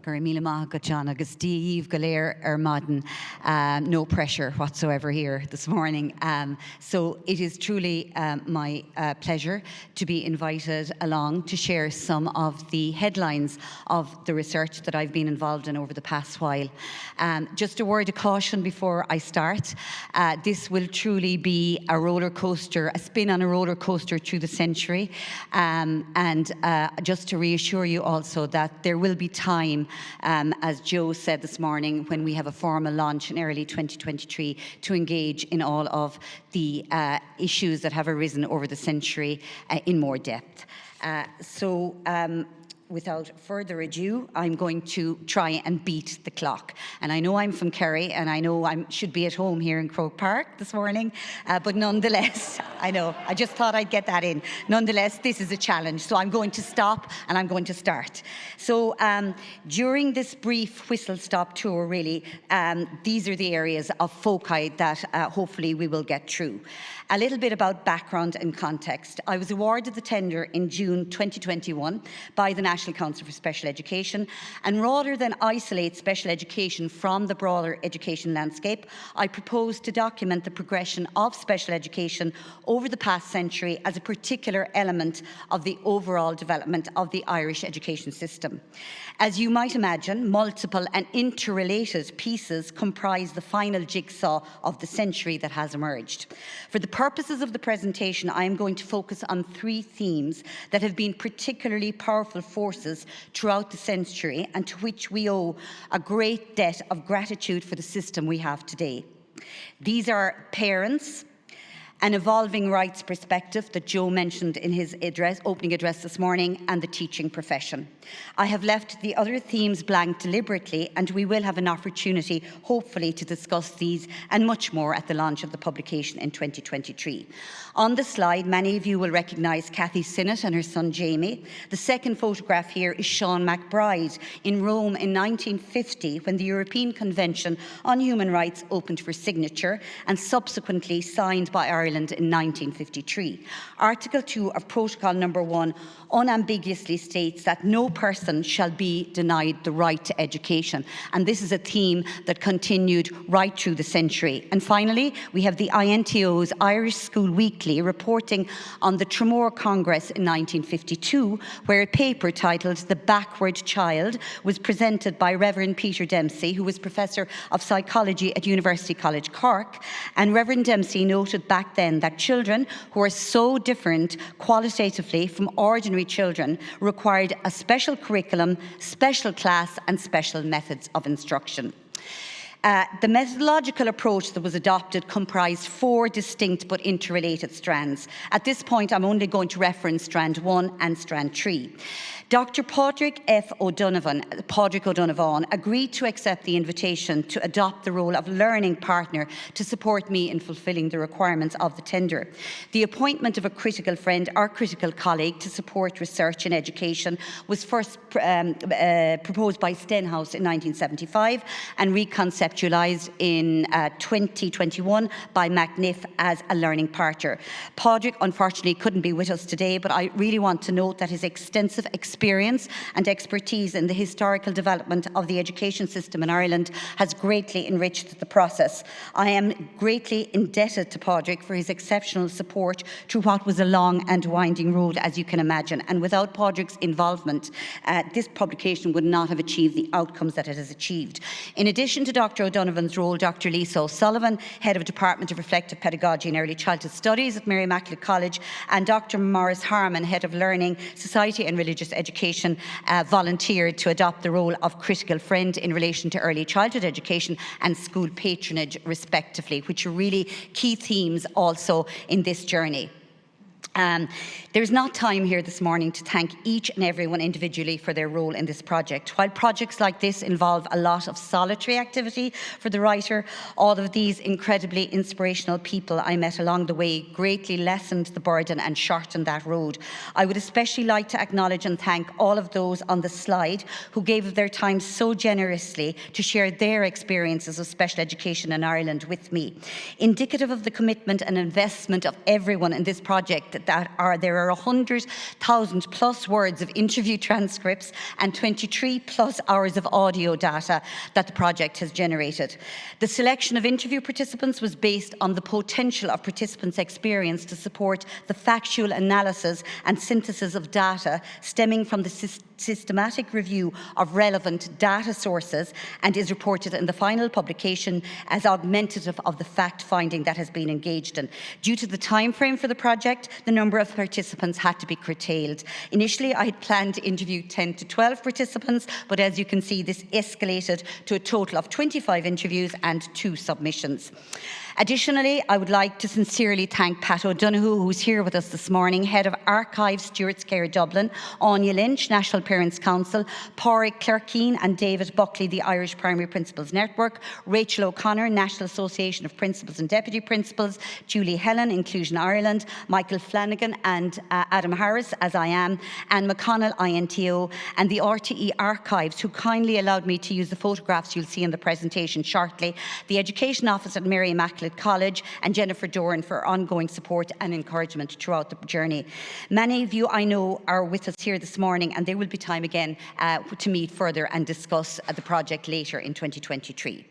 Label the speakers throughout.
Speaker 1: gur míle maith go John agus Steve Galéir Madden. No pressure whatsoever here this morning. So it is truly my pleasure to be invited along to share some of the headlines of the research that I've been involved in over the past while. Just a word of caution before I start. This will truly be a roller coaster, a spin on a roller coaster through the century. And just to reassure you also that there will be time, as Joe said this morning, when we have a formal launch in early 2023 to engage in all of the issues that have arisen over the century in more depth. Without further ado, I'm going to try and beat the clock. And I know I'm from Kerry, and I know I should be at home here in Croke Park this morning, but nonetheless, I know, I just thought I'd get that in. Nonetheless, this is a challenge, so I'm going to stop and I'm going to start. So during this brief whistle-stop tour, really, these are the areas of foci that hopefully we will get through. A little bit about background and context. I was awarded the tender in June 2021 by the National Council for Special Education, and rather than isolate special education from the broader education landscape, I proposed to document the progression of special education over the past century as a particular element of the overall development of the Irish education system. As you might imagine, multiple and interrelated pieces comprise the final jigsaw of the century that has emerged. For the purposes of the presentation, I am going to focus on three themes that have been particularly powerful forces throughout the century and to which we owe a great debt of gratitude for the system we have today. These are parents, an evolving rights perspective that Joe mentioned in his opening address this morning, and the teaching profession. I have left the other themes blank deliberately, and we will have an opportunity, hopefully, to discuss these and much more at the launch of the publication in 2023. On the slide, many of you will recognise Cathy Sinnott and her son Jamie. The second photograph here is Sean MacBride in Rome in 1950, when the European Convention on Human Rights opened for signature and subsequently signed by Ireland in 1953. Article 2 of Protocol Number 1 unambiguously states that no person shall be denied the right to education. And this is a theme that continued right through the century. And finally, we have the INTO's Irish School Weekly reporting on the Tramore Congress in 1952, where a paper titled The Backward Child was presented by Reverend Peter Dempsey, who was Professor of Psychology at University College Cork. And Reverend Dempsey noted back then that children who are so different qualitatively from ordinary children required a special curriculum, special class and special methods of instruction. The methodological approach that was adopted comprised four distinct but interrelated strands. At this point, I'm only going to reference strand 1 and strand 3. Dr. Padraig O'Donovan agreed to accept the invitation to adopt the role of learning partner to support me in fulfilling the requirements of the tender. The appointment of a critical friend or critical colleague to support research in education was first proposed by Stenhouse in 1975 and reconceptualised in 2021 by McNiff as a learning partner. Padraig unfortunately couldn't be with us today, but I really want to note that his extensive experience and expertise in the historical development of the education system in Ireland has greatly enriched the process. I am greatly indebted to Padraig for his exceptional support through what was a long and winding road, as you can imagine. And without Padraig's involvement, this publication would not have achieved the outcomes that it has achieved. In addition to Dr. O'Donovan's role, Dr. Lisa O'Sullivan, Head of Department of Reflective Pedagogy and Early Childhood Studies at Mary Immaculate College, and Dr. Maurice Harman, Head of Learning, Society and Religious Education, volunteered to adopt the role of critical friend in relation to early childhood education and school patronage, respectively, which are really key themes also in this journey. There's not time here this morning to thank each and everyone individually for their role in this project. While projects like this involve a lot of solitary activity for the writer, all of these incredibly inspirational people I met along the way greatly lessened the burden and shortened that road. I would especially like to acknowledge and thank all of those on the slide who gave their time so generously to share their experiences of special education in Ireland with me. Indicative of the commitment and investment of everyone in this project, there are 100,000 plus words of interview transcripts and 23 plus hours of audio data that the project has generated. The selection of interview participants was based on the potential of participants' experience to support the factual analysis and synthesis of data stemming from the systematic review of relevant data sources, and is reported in the final publication as augmentative of the fact-finding that has been engaged in. Due to the time frame for the project, the number of participants had to be curtailed. Initially, I had planned to interview 10 to 12 participants, but as you can see, this escalated to a total of 25 interviews and 2 submissions. Additionally, I would like to sincerely thank Pat O'Donoghue, who's here with us this morning, Head of Archives, Stewart's Care Dublin, Anya Lynch, National Parents Council, Pádraig Clerkeen and David Buckley, the Irish Primary Principals Network, Rachel O'Connor, National Association of Principals and Deputy Principals, Julie Helen, Inclusion Ireland, Michael Flanagan and Adam Harris, AsIAm, Anne McConnell, INTO, and the RTE Archives, who kindly allowed me to use the photographs you'll see in the presentation shortly, the Education Office at Mary Immaculate College, and Jennifer Doran for ongoing support and encouragement throughout the journey. Many of you I know are with us here this morning, and there will be time again to meet further and discuss the project later in 2023.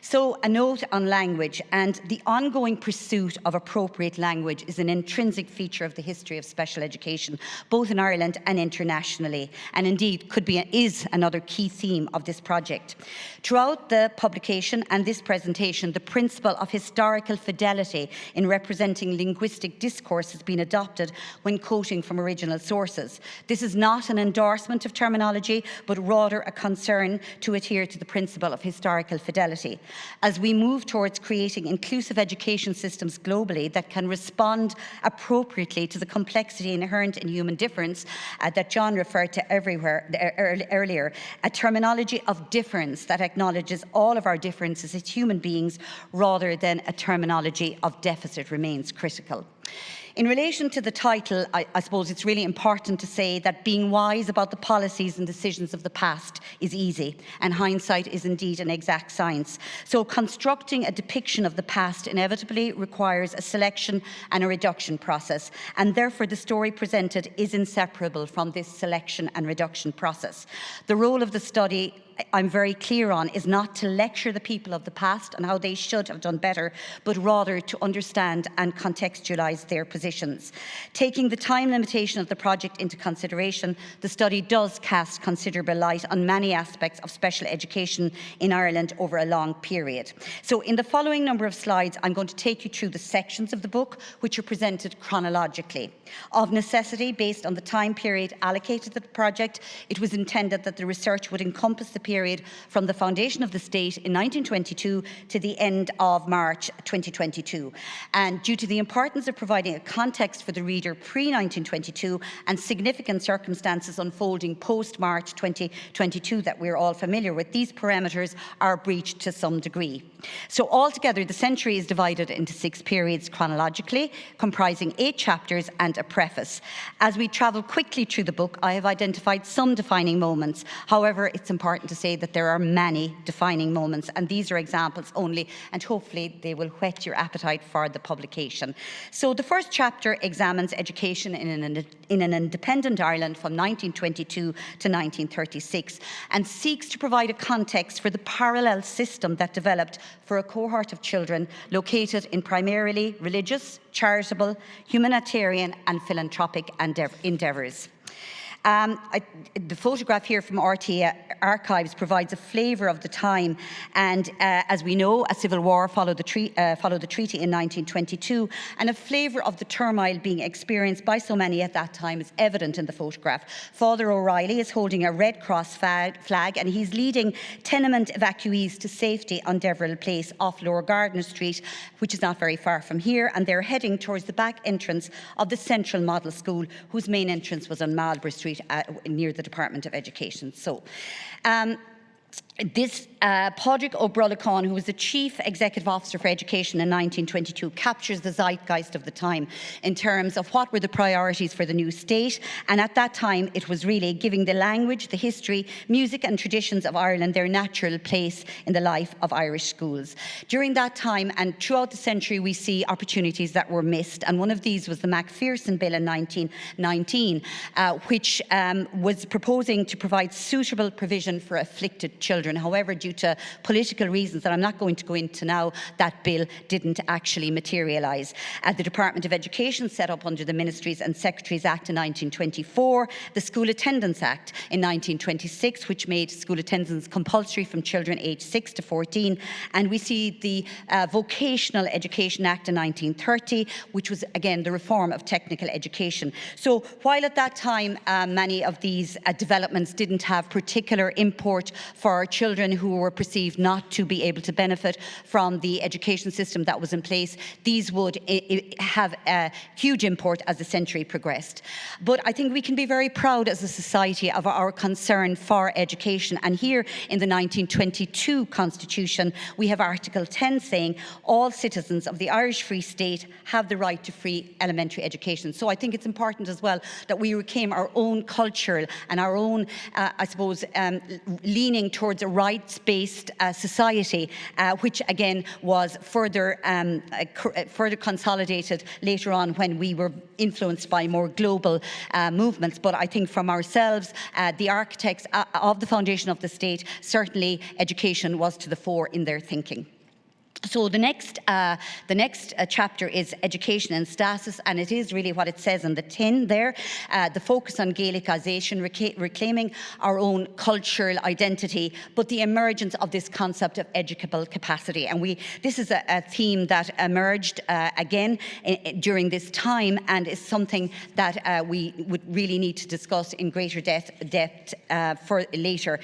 Speaker 1: So a note on language, and the ongoing pursuit of appropriate language is an intrinsic feature of the history of special education, both in Ireland and internationally, and indeed is another key theme of this project. Throughout the publication and this presentation, the principle of historical fidelity in representing linguistic discourse has been adopted when quoting from original sources. This is not an endorsement of terminology, but rather a concern to adhere to the principle of historical fidelity. As we move towards creating inclusive education systems globally that can respond appropriately to the complexity inherent in human difference that John referred to earlier, a terminology of difference that acknowledges all of our differences as human beings rather than a terminology of deficit remains critical. In relation to the title, I suppose it's really important to say that being wise about the policies and decisions of the past is easy, and hindsight is indeed an exact science. So constructing a depiction of the past inevitably requires a selection and a reduction process, and therefore the story presented is inseparable from this selection and reduction process. The role of the study, I'm very clear on, is not to lecture the people of the past and how they should have done better, but rather to understand and contextualise their positions. Taking the time limitation of the project into consideration, the study does cast considerable light on many aspects of special education in Ireland over a long period. So in the following number of slides, I'm going to take you through the sections of the book which are presented chronologically. Of necessity, based on the time period allocated to the project, it was intended that the research would encompass the period from the foundation of the state in 1922 to the end of March 2022. And due to the importance of providing a context for the reader pre-1922 and significant circumstances unfolding post-March 2022 that we're all familiar with, these parameters are breached to some degree. So altogether, the century is divided into 6 periods chronologically, comprising 8 chapters and a preface. As we travel quickly through the book, I have identified some defining moments. However, it's important to say that there are many defining moments, and these are examples only, and hopefully they will whet your appetite for the publication. So the first chapter examines education in an independent Ireland from 1922 to 1936, and seeks to provide a context for the parallel system that developed for a cohort of children located in primarily religious, charitable, humanitarian and philanthropic endeavours. The photograph here from RT Archives provides a flavour of the time, and as we know, a civil war followed the treaty in 1922, and a flavour of the turmoil being experienced by so many at that time is evident in the photograph. Father O'Reilly is holding a Red Cross flag, and he's leading tenement evacuees to safety on Deverell Place off Lower Gardner Street, which is not very far from here, and they're heading towards the back entrance of the Central Model School, whose main entrance was on Marlborough Street near the Department of Education. So, This Padraig O'Brolacán, who was the Chief Executive Officer for Education in 1922, captures the zeitgeist of the time in terms of what were the priorities for the new state. And at that time, it was really giving the language, the history, music and traditions of Ireland their natural place in the life of Irish schools. During that time and throughout the century, we see opportunities that were missed. And one of these was the Macpherson Bill in 1919, which was proposing to provide suitable provision for afflicted children. However, due to political reasons that I'm not going to go into now, that bill didn't actually materialise. The Department of Education set up under the Ministries and Secretaries Act in 1924, the School Attendance Act in 1926, which made school attendance compulsory from children aged 6 to 14, and we see the Vocational Education Act in 1930, which was again the reform of technical education. So while at that time many of these developments didn't have particular import for children who were perceived not to be able to benefit from the education system that was in place, these would have a huge import as the century progressed. But I think we can be very proud as a society of our concern for education. And here in the 1922 Constitution, we have Article 10 saying all citizens of the Irish Free State have the right to free elementary education. So I think it's important as well that we reclaim our own cultural and our own, I suppose, leaning towards a rights-based society, which again was further consolidated later on when we were influenced by more global movements. But I think from ourselves, the architects of the foundation of the state, certainly education was to the fore in their thinking. So the next chapter is education and status, and it is really what it says on the tin there, the focus on Gaelicization, reclaiming our own cultural identity, but the emergence of this concept of educable capacity. And this is a theme that emerged again during this time, and is something that we would really need to discuss in greater depth for later.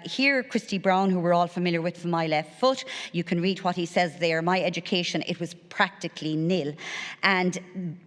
Speaker 1: Here, Christy Brown, who we're all familiar with from my left foot, you can read what he says there. My education, it was practically nil. And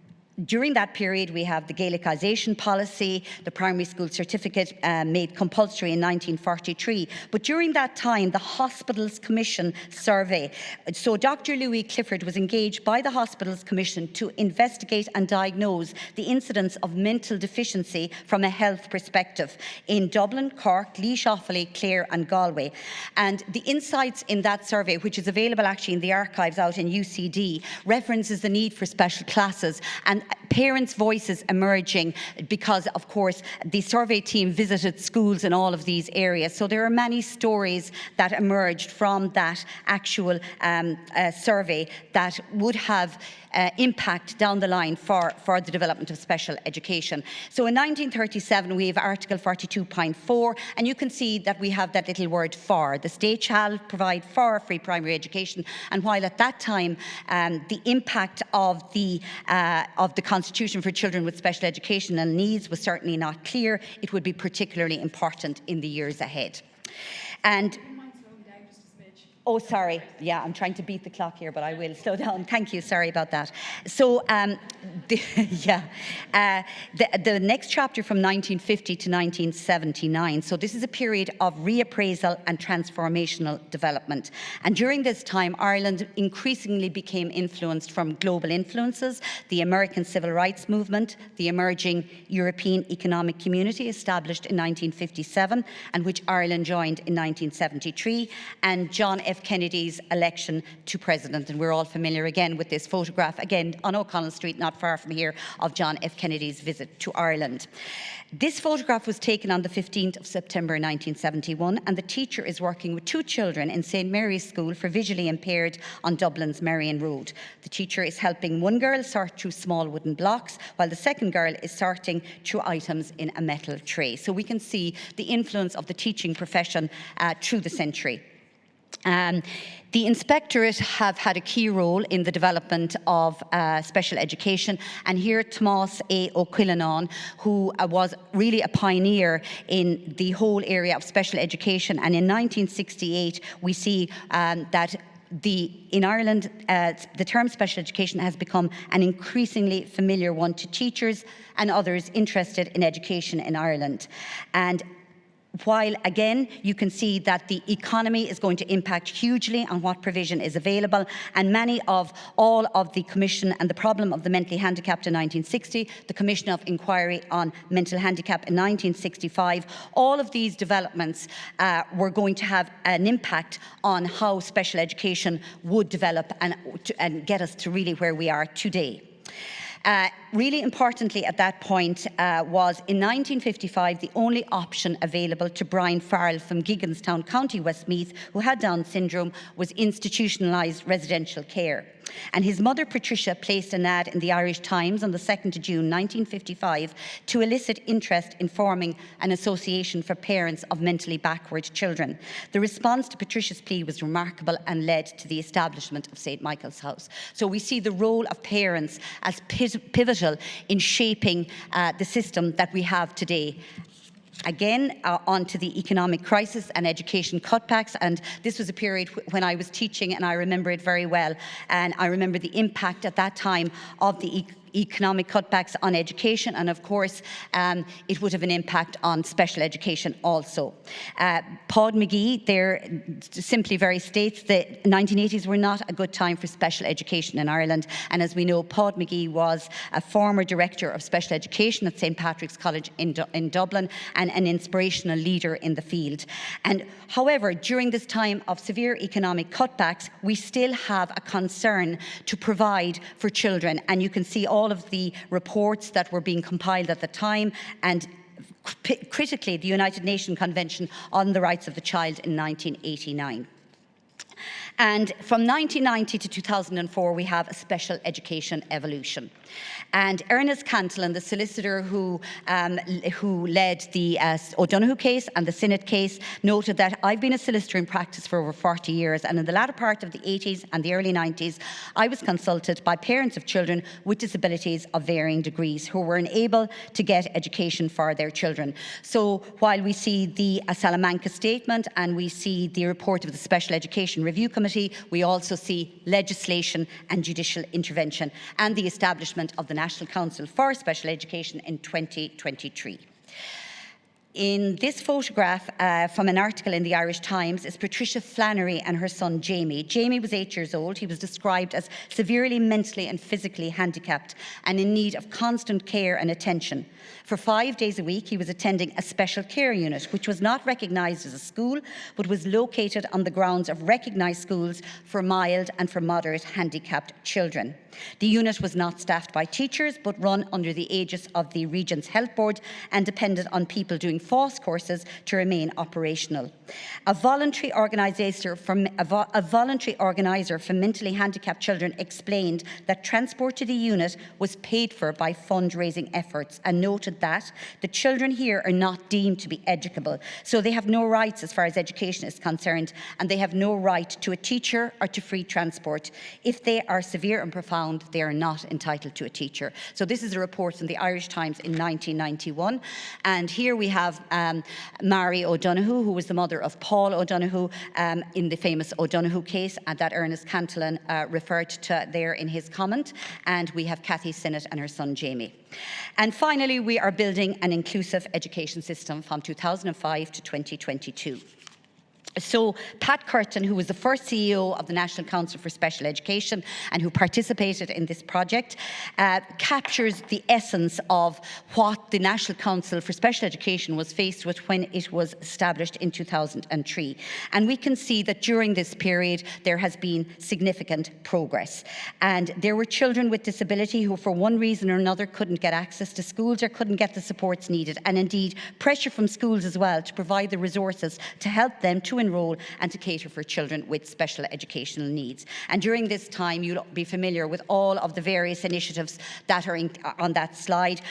Speaker 1: during that period, we have the Gaelicization policy, the primary school certificate made compulsory in 1943. But during that time, the Hospitals Commission survey. So Dr. Louis Clifford was engaged by the Hospitals Commission to investigate and diagnose the incidence of mental deficiency from a health perspective in Dublin, Cork, Laois, Offaly, Clare and Galway. And the insights in that survey, which is available actually in the archives out in UCD, references the need for special classes and parents' voices emerging because, of course, the survey team visited schools in all of these areas. So there are many stories that emerged from that actual survey that would have impact down the line for the development of special education. So in 1937, we have Article 42.4, and you can see that we have that little word for. The state shall provide for free primary education. And while at that time, the impact of the Constitution for children with special educational needs was certainly not clear, it would be particularly important in the years ahead. And oh, sorry. Yeah, I'm trying to beat the clock here, but I will slow down. Thank you. Sorry about that. So, the next chapter from 1950 to 1979. So this is a period of reappraisal and transformational development. And during this time, Ireland increasingly became influenced from global influences, the American Civil Rights Movement, the emerging European Economic Community established in 1957, and which Ireland joined in 1973, and John F. Kennedy's election to president. And we're all familiar again with this photograph, again on O'Connell Street, not far from here, of John F. Kennedy's visit to Ireland. This photograph was taken on the 15th of September 1971, and the teacher is working with two children in St. Mary's School for visually impaired on Dublin's Marion Road. The teacher is helping one girl sort through small wooden blocks, while the second girl is sorting through items in a metal tray. So we can see the influence of the teaching profession through the century. The Inspectorate have had a key role in the development of special education, and here Tomás A. O'Quillinan, who was really a pioneer in the whole area of special education, and in 1968 we see that in Ireland, the term special education has become an increasingly familiar one to teachers and others interested in education in Ireland. And while again you can see that the economy is going to impact hugely on what provision is available, and all of the Commission and the problem of the mentally handicapped in 1960, the Commission of Inquiry on Mental Handicap in 1965, all of these developments were going to have an impact on how special education would develop and get us to really where we are today. Really importantly at that point was in 1955 the only option available to Brian Farrell from Gigginstown, County Westmeath, who had Down syndrome, was institutionalised residential care. And his mother Patricia placed an ad in the Irish Times on the 2nd of June 1955 to elicit interest in forming an association for parents of mentally backward children. The response to Patricia's plea was remarkable and led to the establishment of St. Michael's House. So we see the role of parents as pivotal in shaping the system that we have today. Again, onto the economic crisis and education cutbacks, and this was a period when I was teaching, and I remember it very well, and I remember the impact at that time of the economic cutbacks on education, and of course it would have an impact on special education also. Paud McGee there simply very states that 1980s were not a good time for special education in Ireland, and as we know, Paud McGee was a former Director of Special Education at St. Patrick's College in Dublin and an inspirational leader in the field. And however, during this time of severe economic cutbacks, we still have a concern to provide for children, and you can see all of the reports that were being compiled at the time, and critically the United Nations Convention on the Rights of the Child in 1989. And from 1990 to 2004, we have a special education evolution. And Ernest Cantillon, the solicitor who led the O'Donoghue case and the Sinnott case, noted that I've been a solicitor in practice for over 40 years, and in the latter part of the 80s and the early 90s, I was consulted by parents of children with disabilities of varying degrees who were unable to get education for their children. So while we see the Salamanca statement and we see the report of the Special Education Review Committee, we also see legislation and judicial intervention and the establishment of the National Council for Special Education in 2023. In this photograph from an article in the Irish Times is Patricia Flannery and her son Jamie. Jamie was 8 years old. He was described as severely mentally and physically handicapped and in need of constant care and attention. For 5 days a week, he was attending a special care unit, which was not recognised as a school, but was located on the grounds of recognised schools for mild and for moderate handicapped children. The unit was not staffed by teachers, but run under the aegis of the Regent's Health Board and depended on people doing FOSS courses to remain operational. A voluntary organiser for mentally handicapped children explained that transport to the unit was paid for by fundraising efforts and noted that the children here are not deemed to be educable, so they have no rights as far as education is concerned, and they have no right to a teacher or to free transport. If they are severe and profound, they are not entitled to a teacher. So this is a report in the Irish Times in 1991, and here we have Mary O'Donoghue, who was the mother of Paul O'Donoghue in the famous O'Donoghue case, and that Ernest Cantillon referred to there in his comment, and we have Cathy Sinnott and her son Jamie. And finally, we are building an inclusive education system from 2005 to 2022. So Pat Curtin, who was the first CEO of the National Council for Special Education and who participated in this project, captures the essence of what the National Council for Special Education was faced with when it was established in 2003. And we can see that during this period there has been significant progress. And there were children with disability who for one reason or another couldn't get access to schools or couldn't get the supports needed, and indeed pressure from schools as well to provide the resources to help them to enrol and to cater for children with special educational needs. And during this time, you'll be familiar with all of the various initiatives that are on that slide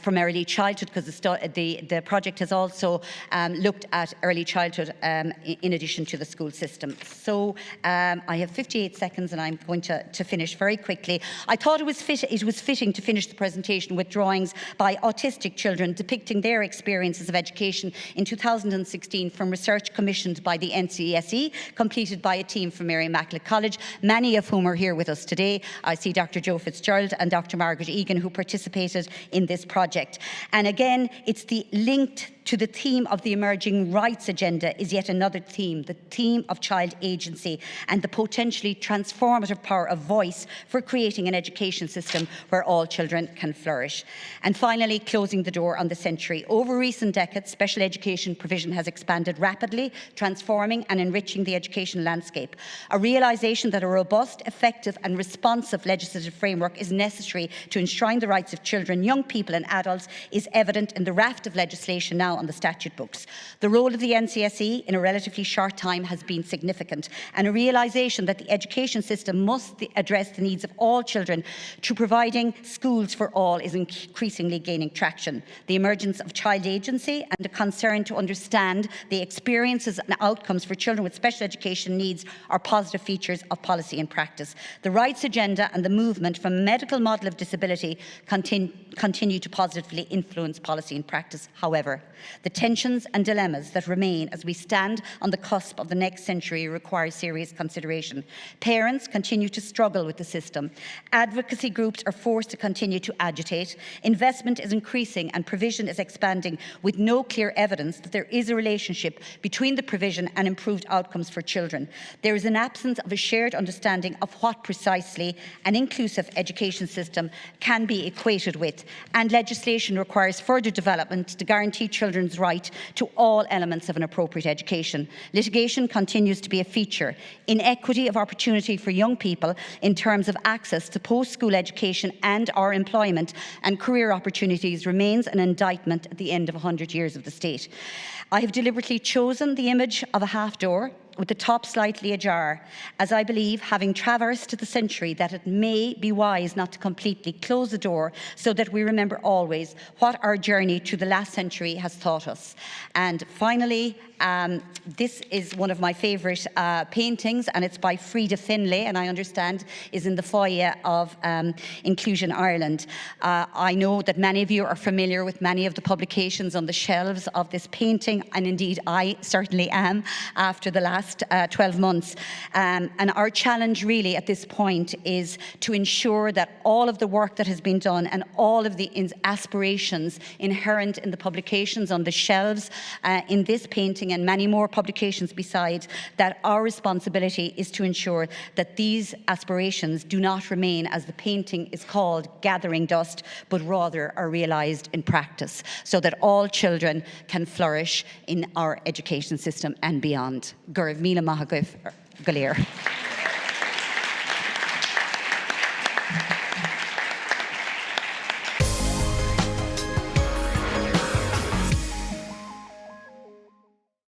Speaker 1: from early childhood, because the project has also looked at early childhood in addition to the school system. So I have 58 seconds and I'm going to finish very quickly. I thought it was fitting to finish the presentation with drawings by autistic children depicting their experiences of education in 2016 from research commissioned by by the NCSE, completed by a team from Mary Immaculate College, many of whom are here with us today. I see Dr. Joe Fitzgerald and Dr. Margaret Egan, who participated in this project. And again, it's the linked to the theme of the emerging rights agenda is yet another theme, the theme of child agency and the potentially transformative power of voice for creating an education system where all children can flourish. And finally, closing the door on the century. Over recent decades, special education provision has expanded rapidly, transforming and enriching the education landscape. A realisation that a robust, effective and responsive legislative framework is necessary to enshrine the rights of children, young people and adults is evident in the raft of legislation now on the statute books. The role of the NCSE in a relatively short time has been significant, and a realisation that the education system must address the needs of all children to providing schools for all is increasingly gaining traction. The emergence of child agency and a concern to understand the experiences and outcomes for children with special education needs are positive features of policy and practice. The rights agenda and the movement from a medical model of disability continue to positively influence policy and practice. However, the tensions and dilemmas that remain as we stand on the cusp of the next century require serious consideration. Parents continue to struggle with the system. Advocacy groups are forced to continue to agitate. Investment is increasing and provision is expanding with no clear evidence that there is a relationship between the provision and improved outcomes for children. There is an absence of a shared understanding of what precisely an inclusive education system can be equated with, and legislation requires further development to guarantee children's right to all elements of an appropriate education. Litigation continues to be a feature. Inequity of opportunity for young people in terms of access to post-school education and or employment and career opportunities remains an indictment at the end of 100 years of the state. I have deliberately chosen the image of a half door with the top slightly ajar, as I believe, having traversed the century, that it may be wise not to completely close the door so that we remember always what our journey to the last century has taught us. And finally, this is one of my favourite paintings, and it's by Frida Finlay, and I understand is in the foyer of Inclusion Ireland. I know that many of you are familiar with many of the publications on the shelves of this painting, and indeed I certainly am after the last 12 months. And our challenge really at this point is to ensure that all of the work that has been done and all of the aspirations inherent in the publications on the shelves in this painting and many more publications besides, that our responsibility is to ensure that these aspirations do not remain, as the painting is called, gathering dust, but rather are realised in practice, so that all children can flourish in our education system and beyond. Gurv Mila Mahaguf Galir.